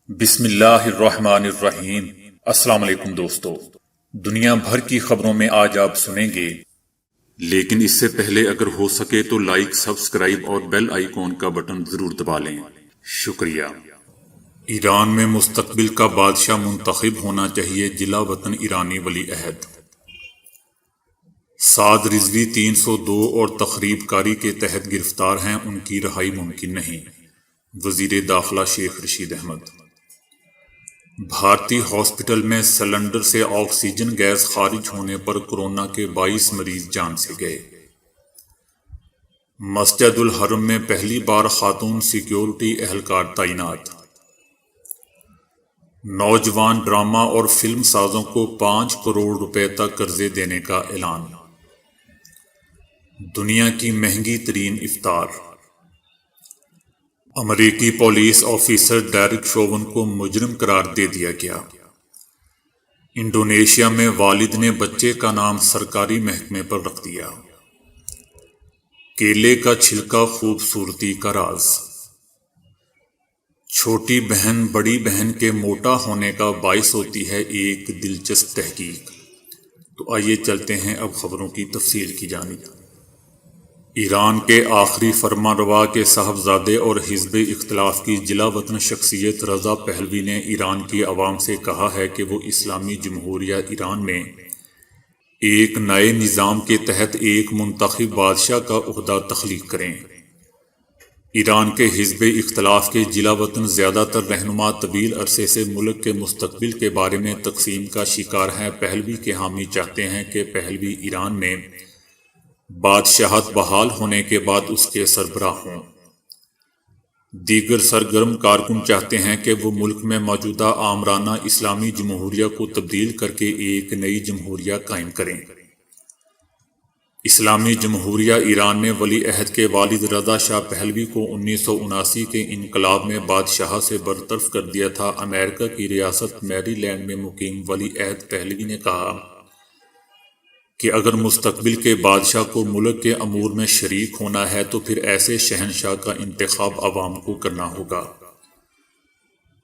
بسم اللہ الرحمن الرحیم۔ السلام علیکم دوستو، دنیا بھر کی خبروں میں آج آپ سنیں گے، لیکن اس سے پہلے اگر ہو سکے تو لائک، سبسکرائب اور بیل آئیکن کا بٹن ضرور دبا لیں۔ شکریہ۔ ایران میں مستقبل کا بادشاہ منتخب ہونا چاہیے، جلا وطن ایرانی ولی عہد سعد رضوی 302 اور تخریب کاری کے تحت گرفتار ہیں، ان کی رہائی ممکن نہیں۔ وزیر داخلہ شیخ رشید احمد۔ بھارتی ہاسپٹل میں سلنڈر سے آکسیجن گیس خارج ہونے پر کورونا کے 22 مریض جان سے گئے۔ مسجد الحرم میں پہلی بار خاتون سیکیورٹی اہلکار تعینات۔ نوجوان ڈرامہ اور فلم سازوں کو 5 کروڑ روپے تک قرضے دینے کا اعلان۔ دنیا کی مہنگی ترین افطار۔ امریکی پولیس آفیسر ڈیرک شوون کو مجرم قرار دے دیا گیا۔ انڈونیشیا میں والد نے بچے کا نام سرکاری محکمے پر رکھ دیا۔ کیلے کا چھلکا خوبصورتی کا راز۔ چھوٹی بہن بڑی بہن کے موٹا ہونے کا باعث ہوتی ہے، ایک دلچسپ تحقیق۔ تو آئیے چلتے ہیں اب خبروں کی تفصیل کی جانب۔ ایران کے آخری فرمانروا کے صاحبزادے اور حزب اختلاف کی جلا وطن شخصیت رضا پہلوی نے ایران کی عوام سے کہا ہے کہ وہ اسلامی جمہوریہ ایران میں ایک نئے نظام کے تحت ایک منتخب بادشاہ کا عہدہ تخلیق کریں۔ ایران کے حزب اختلاف کے جلا وطن زیادہ تر رہنما طویل عرصے سے ملک کے مستقبل کے بارے میں تقسیم کا شکار ہیں۔ پہلوی کے حامی چاہتے ہیں کہ پہلوی ایران میں بادشاہت بحال ہونے کے بعد اس کے سربراہ ہوں۔ دیگر سرگرم کارکن چاہتے ہیں کہ وہ ملک میں موجودہ آمرانہ اسلامی جمہوریہ کو تبدیل کر کے ایک نئی جمہوریہ قائم کریں۔ اسلامی جمہوریہ ایران نے ولی عہد کے والد رضا شاہ پہلوی کو 1979 کے انقلاب میں بادشاہ سے برطرف کر دیا تھا۔ امریکہ کی ریاست میری لینڈ میں مقیم ولی عہد پہلوی نے کہا کہ اگر مستقبل کے بادشاہ کو ملک کے امور میں شریک ہونا ہے تو پھر ایسے شہنشاہ کا انتخاب عوام کو کرنا ہوگا۔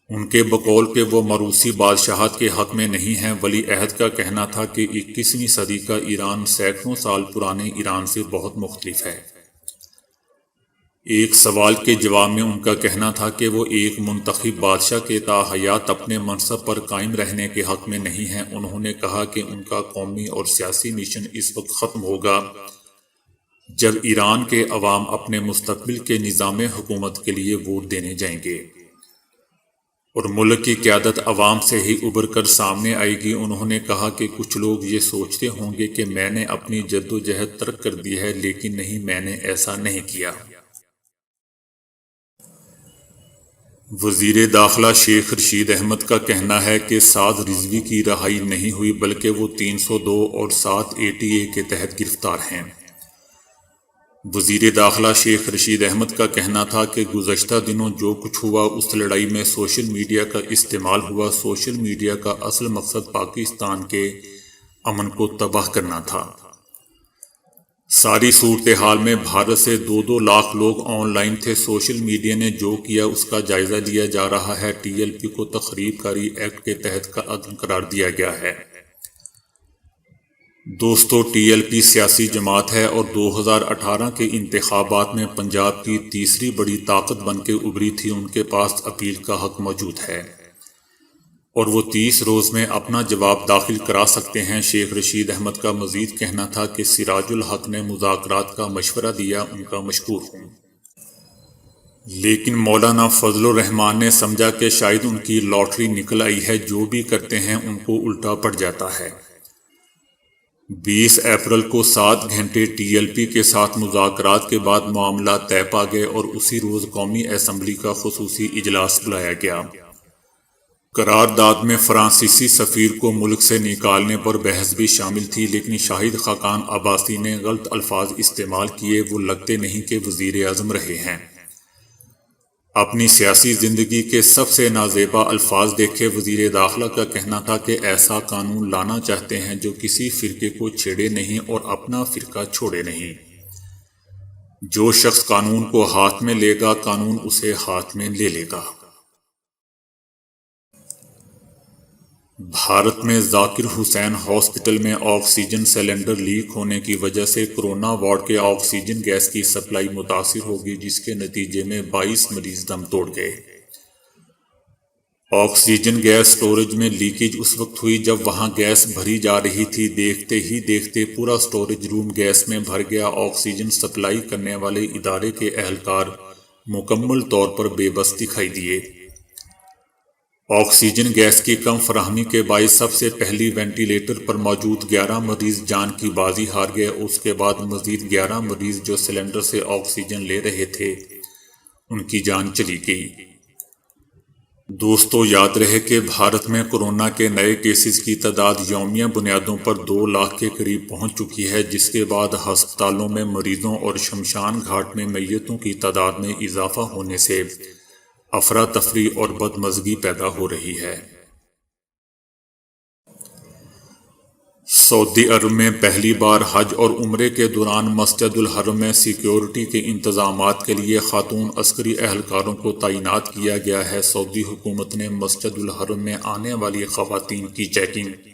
ان کے بقول کہ وہ موروثی بادشاہت کے حق میں نہیں ہیں۔ ولی عہد کا کہنا تھا کہ 21ویں صدی کا ایران سینکڑوں سال پرانے ایران سے بہت مختلف ہے۔ ایک سوال کے جواب میں ان کا کہنا تھا کہ وہ ایک منتخب بادشاہ کے تاحیات اپنے منصب پر قائم رہنے کے حق میں نہیں ہیں۔ انہوں نے کہا کہ ان کا قومی اور سیاسی مشن اس وقت ختم ہوگا جب ایران کے عوام اپنے مستقبل کے نظام حکومت کے لیے ووٹ دینے جائیں گے اور ملک کی قیادت عوام سے ہی ابھر کر سامنے آئے گی۔ انہوں نے کہا کہ کچھ لوگ یہ سوچتے ہوں گے کہ میں نے اپنی جدوجہد ترک کر دی ہے، لیکن نہیں، میں نے ایسا نہیں کیا۔ وزیر داخلہ شیخ رشید احمد کا کہنا ہے کہ سعد رضوی کی رہائی نہیں ہوئی بلکہ وہ 302 اور 7 ATA کے تحت گرفتار ہیں۔ وزیر داخلہ شیخ رشید احمد کا کہنا تھا کہ گزشتہ دنوں جو کچھ ہوا اس لڑائی میں سوشل میڈیا کا استعمال ہوا۔ سوشل میڈیا کا اصل مقصد پاکستان کے امن کو تباہ کرنا تھا۔ ساری صورتحال میں بھارت سے 2-2 لاکھ لوگ آن لائن تھے۔ سوشل میڈیا نے جو کیا اس کا جائزہ لیا جا رہا ہے۔ TLP کو تخریب کاری ایکٹ کے تحت کا عدم قرار دیا گیا ہے۔ دوستو، TLP سیاسی جماعت ہے اور 2018 کے انتخابات میں پنجاب کی تیسری بڑی طاقت بن کے ابھری تھی۔ ان کے پاس اپیل کا حق موجود ہے اور وہ 30 روز میں اپنا جواب داخل کرا سکتے ہیں۔ شیخ رشید احمد کا مزید کہنا تھا کہ سراج الحق نے مذاکرات کا مشورہ دیا، ان کا مشکور ہوں، لیکن مولانا فضل الرحمان نے سمجھا کہ شاید ان کی لاٹری نکل آئی ہے، جو بھی کرتے ہیں ان کو الٹا پڑ جاتا ہے۔ 20 اپریل کو 7 گھنٹے TLP کے ساتھ مذاکرات کے بعد معاملہ طے پا گئے اور اسی روز قومی اسمبلی کا خصوصی اجلاس بلایا گیا۔ قرارداد میں فرانسیسی سفیر کو ملک سے نکالنے پر بحث بھی شامل تھی، لیکن شاہد خاقان عباسی نے غلط الفاظ استعمال کیے۔ وہ لگتے نہیں کہ وزیر اعظم رہے ہیں۔ اپنی سیاسی زندگی کے سب سے نازیبا الفاظ دیکھے۔ وزیر داخلہ کا کہنا تھا کہ ایسا قانون لانا چاہتے ہیں جو کسی فرقے کو چھیڑے نہیں اور اپنا فرقہ چھوڑے نہیں۔ جو شخص قانون کو ہاتھ میں لے گا، قانون اسے ہاتھ میں لے لے گا۔ بھارت میں ذاکر حسین ہاسپٹل میں آکسیجن سلنڈر لیک ہونے کی وجہ سے کورونا وارڈ کے آکسیجن گیس کی سپلائی متاثر ہوگی، جس کے نتیجے میں 22 مریض دم توڑ گئے۔ آکسیجن گیس سٹوریج میں لیکیج اس وقت ہوئی جب وہاں گیس بھری جا رہی تھی۔ دیکھتے ہی دیکھتے پورا سٹوریج روم گیس میں بھر گیا۔ آکسیجن سپلائی کرنے والے ادارے کے اہلکار مکمل طور پر بے بس دکھائی دیے۔ آکسیجن گیس کی کم فراہمی کے باعث سب سے پہلی وینٹی لیٹر پر موجود 11 مریض جان کی بازی ہار گئے۔ اس کے بعد مزید 11 مریض جو سلنڈر سے آکسیجن لے رہے تھے، ان کی جان چلی گئی۔ دوستو، یاد رہے کہ بھارت میں کورونا کے نئے کیسز کی تعداد یومیہ بنیادوں پر 2 لاکھ کے قریب پہنچ چکی ہے، جس کے بعد ہسپتالوں میں مریضوں اور شمشان گھاٹ میں میتوں کی تعداد میں اضافہ ہونے سے افراتفری اور بدمزگی پیدا ہو رہی ہے۔ سعودی عرب میں پہلی بار حج اور عمرے کے دوران مسجد الحرم میں سیکیورٹی کے انتظامات کے لیے خاتون عسکری اہلکاروں کو تعینات کیا گیا ہے۔ سعودی حکومت نے مسجد الحرم میں آنے والی خواتین کی چیکنگ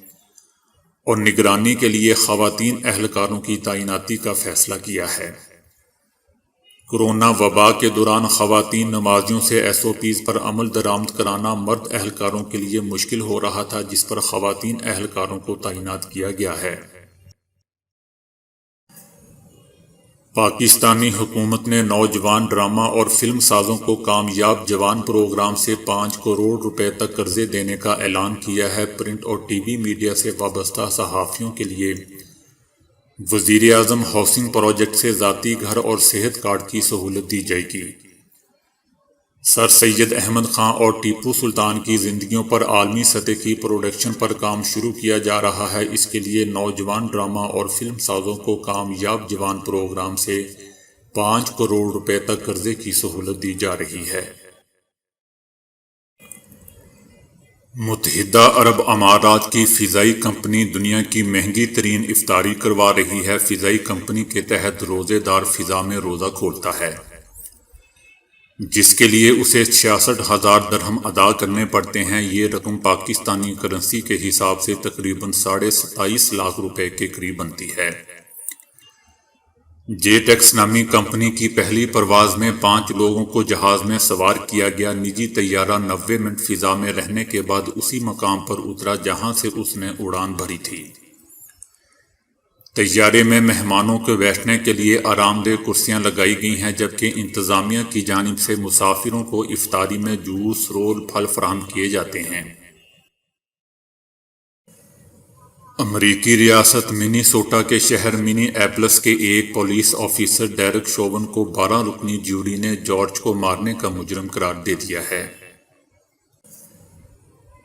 اور نگرانی کے لیے خواتین اہلکاروں کی تعیناتی کا فیصلہ کیا ہے۔ کورونا وبا کے دوران خواتین نمازیوں سے SOPs پر عمل درآمد کرانا مرد اہلکاروں کے لیے مشکل ہو رہا تھا، جس پر خواتین اہلکاروں کو تعینات کیا گیا ہے۔ پاکستانی حکومت نے نوجوان ڈرامہ اور فلم سازوں کو کامیاب جوان پروگرام سے 5 کروڑ روپے تک قرضے دینے کا اعلان کیا ہے۔ پرنٹ اور ٹی وی میڈیا سے وابستہ صحافیوں کے لیے وزیراعظم ہاؤسنگ پروجیکٹ سے ذاتی گھر اور صحت کارڈ کی سہولت دی جائے گی۔ سر سید احمد خان اور ٹیپو سلطان کی زندگیوں پر عالمی سطح کی پروڈکشن پر کام شروع کیا جا رہا ہے۔ اس کے لیے نوجوان ڈرامہ اور فلم سازوں کو کامیاب جوان پروگرام سے 5 کروڑ روپے تک قرضے کی سہولت دی جا رہی ہے۔ متحدہ عرب امارات کی فضائی کمپنی دنیا کی مہنگی ترین افطاری کروا رہی ہے۔ فضائی کمپنی کے تحت روزے دار فضا میں روزہ کھولتا ہے، جس کے لیے اسے 66,000 درہم ادا کرنے پڑتے ہیں۔ یہ رقم پاکستانی کرنسی کے حساب سے تقریباً 27.5 لاکھ روپے کے قریب بنتی ہے۔ جیٹ ایکس نامی کمپنی کی پہلی پرواز میں 5 لوگوں کو جہاز میں سوار کیا گیا۔ نجی طیارہ 90 منٹ فضا میں رہنے کے بعد اسی مقام پر اترا جہاں سے اس نے اڑان بھری تھی۔ طیارے میں مہمانوں کے بیٹھنے کے لیے آرام دہ کرسیاں لگائی گئی ہیں، جبکہ انتظامیہ کی جانب سے مسافروں کو افطاری میں جوس، رول، پھل فراہم کیے جاتے ہیں۔ امریکی ریاست منیسوٹا کے شہر منی ایپلس کے ایک پولیس آفیسر ڈیرک شوون کو 12 رکنی جیوری نے جارج کو مارنے کا مجرم قرار دے دیا ہے۔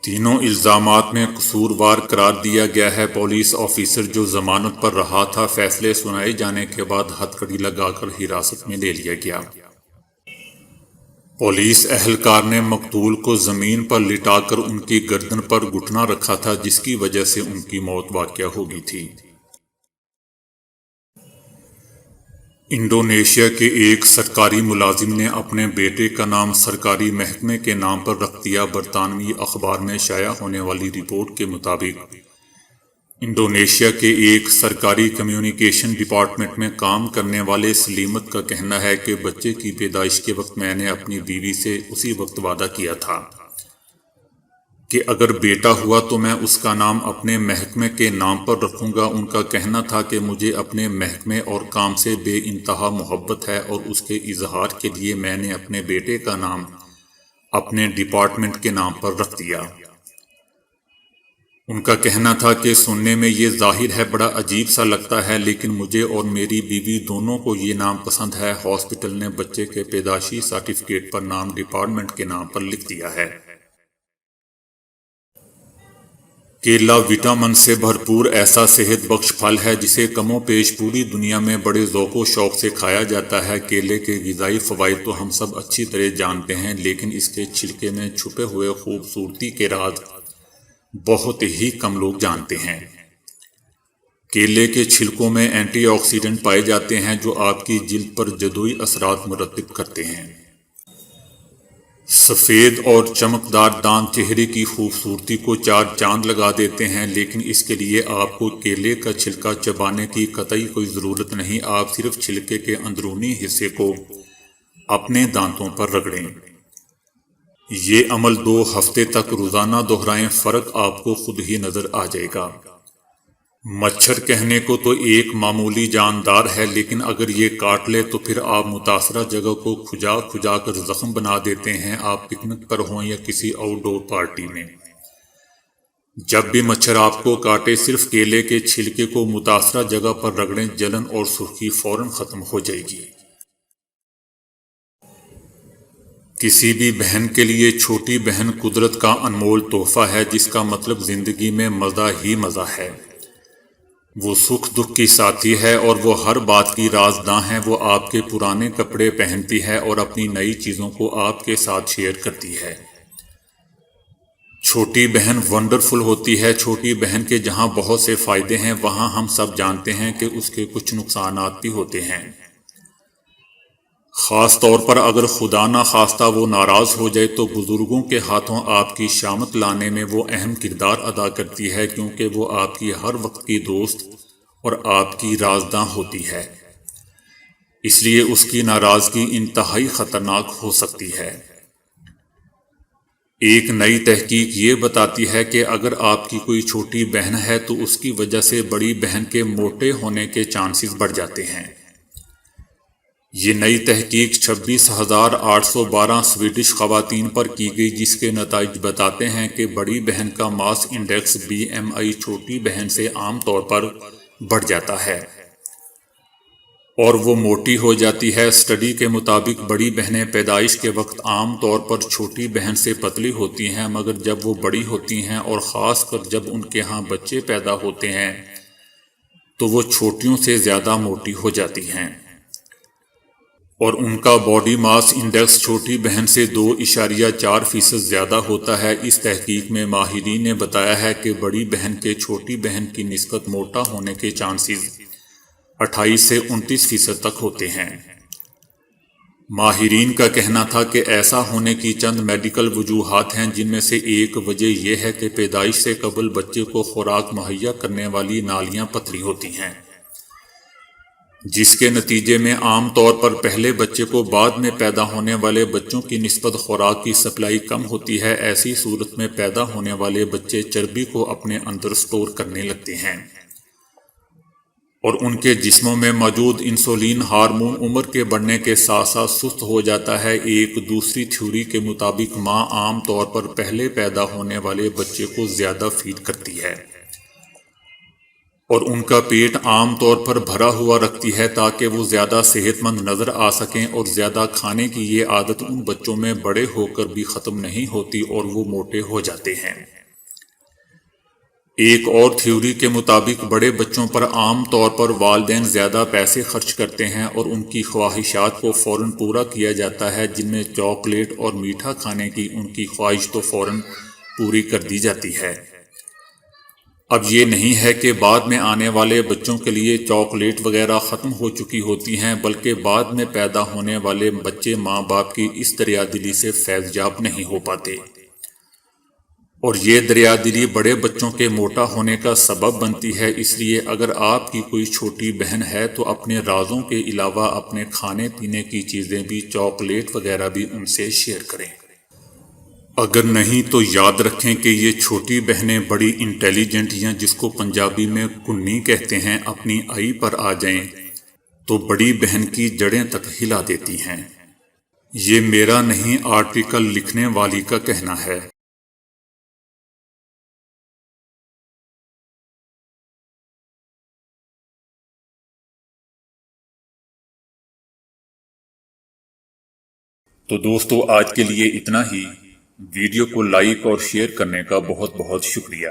تینوں الزامات میں قصوروار قرار دیا گیا ہے۔ پولیس آفیسر جو ضمانت پر رہا تھا، فیصلے سنائے جانے کے بعد ہتھکڑی لگا کر حراست میں لے لیا گیا۔ پولیس اہلکار نے مقتول کو زمین پر لٹا کر ان کی گردن پر گھٹنا رکھا تھا، جس کی وجہ سے ان کی موت واقع ہو گئی تھی۔ انڈونیشیا کے ایک سرکاری ملازم نے اپنے بیٹے کا نام سرکاری محکمے کے نام پر رکھ دیا۔ برطانوی اخبار میں شائع ہونے والی رپورٹ کے مطابق انڈونیشیا کے ایک سرکاری کمیونیکیشن ڈپارٹمنٹ میں کام کرنے والے سلیمت کا کہنا ہے کہ بچے کی پیدائش کے وقت میں نے اپنی بیوی سے اسی وقت وعدہ کیا تھا کہ اگر بیٹا ہوا تو میں اس کا نام اپنے محکمے کے نام پر رکھوں گا۔ ان کا کہنا تھا کہ مجھے اپنے محکمے اور کام سے بے انتہا محبت ہے اور اس کے اظہار کے لیے میں نے اپنے بیٹے کا نام اپنے ڈپارٹمنٹ کے نام پر رکھ دیا۔ ان کا کہنا تھا کہ سننے میں یہ ظاہر ہے بڑا عجیب سا لگتا ہے، لیکن مجھے اور میری بیوی دونوں کو یہ نام پسند ہے۔ ہاسپٹل نے بچے کے پیدائشی سرٹیفکیٹ پر نام ڈپارٹمنٹ کے نام پر لکھ دیا ہے۔ کیلا وٹامن سے بھرپور ایسا صحت بخش پھل ہے جسے کم و بیش پوری دنیا میں بڑے ذوق و شوق سے کھایا جاتا ہے۔ کیلے کے غذائی فوائد تو ہم سب اچھی طرح جانتے ہیں، لیکن اس کے چھلکے میں چھپے ہوئے خوبصورتی کے راز بہت ہی کم لوگ جانتے ہیں۔ کیلے کے چھلکوں میں اینٹی آکسیڈنٹ پائے جاتے ہیں جو آپ کی جلد پر جدوئی اثرات مرتب کرتے ہیں۔ سفید اور چمکدار دانت چہرے کی خوبصورتی کو چار چاند لگا دیتے ہیں، لیکن اس کے لیے آپ کو کیلے کا چھلکا چبانے کی قطعی کوئی ضرورت نہیں۔ آپ صرف چھلکے کے اندرونی حصے کو اپنے دانتوں پر رگڑیں۔ یہ عمل 2 ہفتے تک روزانہ دہرائیں، فرق آپ کو خود ہی نظر آ جائے گا۔ مچھر کہنے کو تو ایک معمولی جاندار ہے، لیکن اگر یہ کاٹ لے تو پھر آپ متاثرہ جگہ کو کھجا کھجا کر زخم بنا دیتے ہیں۔ آپ پکنک پر ہوں یا کسی آؤٹ ڈور پارٹی میں، جب بھی مچھر آپ کو کاٹے صرف کیلے کے چھلکے کو متاثرہ جگہ پر رگڑیں، جلن اور سرخی فوراً ختم ہو جائے گی۔ کسی بھی بہن کے لیے چھوٹی بہن قدرت کا انمول تحفہ ہے، جس کا مطلب زندگی میں مزہ ہی مزہ ہے۔ وہ سکھ دکھ کی ساتھی ہے اور وہ ہر بات کی رازداں ہے۔ وہ آپ کے پرانے کپڑے پہنتی ہے اور اپنی نئی چیزوں کو آپ کے ساتھ شیئر کرتی ہے۔ چھوٹی بہن ونڈرفل ہوتی ہے۔ چھوٹی بہن کے جہاں بہت سے فائدے ہیں، وہاں ہم سب جانتے ہیں کہ اس کے کچھ نقصانات بھی ہوتے ہیں۔ خاص طور پر اگر خدا نخواستہ وہ ناراض ہو جائے تو بزرگوں کے ہاتھوں آپ کی شامت لانے میں وہ اہم کردار ادا کرتی ہے، کیونکہ وہ آپ کی ہر وقت کی دوست اور آپ کی رازداں ہوتی ہے۔ اس لیے اس کی ناراضگی انتہائی خطرناک ہو سکتی ہے۔ ایک نئی تحقیق یہ بتاتی ہے کہ اگر آپ کی کوئی چھوٹی بہن ہے تو اس کی وجہ سے بڑی بہن کے موٹے ہونے کے چانسز بڑھ جاتے ہیں۔ یہ نئی تحقیق 26,812 سویڈش خواتین پر کی گئی، جس کے نتائج بتاتے ہیں کہ بڑی بہن کا ماس انڈیکس BMI چھوٹی بہن سے عام طور پر بڑھ جاتا ہے اور وہ موٹی ہو جاتی ہے۔ اسٹڈی کے مطابق بڑی بہنیں پیدائش کے وقت عام طور پر چھوٹی بہن سے پتلی ہوتی ہیں، مگر جب وہ بڑی ہوتی ہیں اور خاص کر جب ان کے ہاں بچے پیدا ہوتے ہیں تو وہ چھوٹیوں سے زیادہ موٹی ہو جاتی ہیں اور ان کا باڈی ماس انڈیکس چھوٹی بہن سے 2.4% زیادہ ہوتا ہے۔ اس تحقیق میں ماہرین نے بتایا ہے کہ بڑی بہن کے چھوٹی بہن کی نسبت موٹا ہونے کے چانسز 28 سے 29% تک ہوتے ہیں۔ ماہرین کا کہنا تھا کہ ایسا ہونے کی چند میڈیکل وجوہات ہیں، جن میں سے ایک وجہ یہ ہے کہ پیدائش سے قبل بچے کو خوراک مہیا کرنے والی نالیاں پتلی ہوتی ہیں، جس کے نتیجے میں عام طور پر پہلے بچے کو بعد میں پیدا ہونے والے بچوں کی نسبت خوراک کی سپلائی کم ہوتی ہے۔ ایسی صورت میں پیدا ہونے والے بچے چربی کو اپنے اندر سٹور کرنے لگتے ہیں اور ان کے جسموں میں موجود انسولین ہارمون عمر کے بڑھنے کے ساتھ ساتھ سست ہو جاتا ہے۔ ایک دوسری تھیوری کے مطابق ماں عام طور پر پہلے پیدا ہونے والے بچے کو زیادہ فیڈ کرتی ہے اور ان کا پیٹ عام طور پر بھرا ہوا رکھتی ہے تاکہ وہ زیادہ صحت مند نظر آ سکیں، اور زیادہ کھانے کی یہ عادت ان بچوں میں بڑے ہو کر بھی ختم نہیں ہوتی اور وہ موٹے ہو جاتے ہیں۔ ایک اور تھیوری کے مطابق بڑے بچوں پر عام طور پر والدین زیادہ پیسے خرچ کرتے ہیں اور ان کی خواہشات کو فوراً پورا کیا جاتا ہے، جن میں چاکلیٹ اور میٹھا کھانے کی ان کی خواہش تو فوراً پوری کر دی جاتی ہے۔ اب یہ نہیں ہے کہ بعد میں آنے والے بچوں کے لیے چاکلیٹ وغیرہ ختم ہو چکی ہوتی ہیں، بلکہ بعد میں پیدا ہونے والے بچے ماں باپ کی اس دریا دلی سے فیض یاب نہیں ہو پاتے، اور یہ دریا دلی بڑے بچوں کے موٹا ہونے کا سبب بنتی ہے۔ اس لیے اگر آپ کی کوئی چھوٹی بہن ہے تو اپنے رازوں کے علاوہ اپنے کھانے پینے کی چیزیں بھی، چاکلیٹ وغیرہ بھی ان سے شیئر کریں۔ اگر نہیں تو یاد رکھیں کہ یہ چھوٹی بہنیں بڑی انٹیلیجنٹ، یا جس کو پنجابی میں کنی کہتے ہیں، اپنی آئی پر آ جائیں تو بڑی بہن کی جڑیں تک ہلا دیتی ہیں۔ یہ میرا نہیں، آرٹیکل لکھنے والی کا کہنا ہے۔ تو دوستو، آج کے لیے اتنا ہی۔ ویڈیو کو لائک اور شیئر کرنے کا بہت بہت شکریہ۔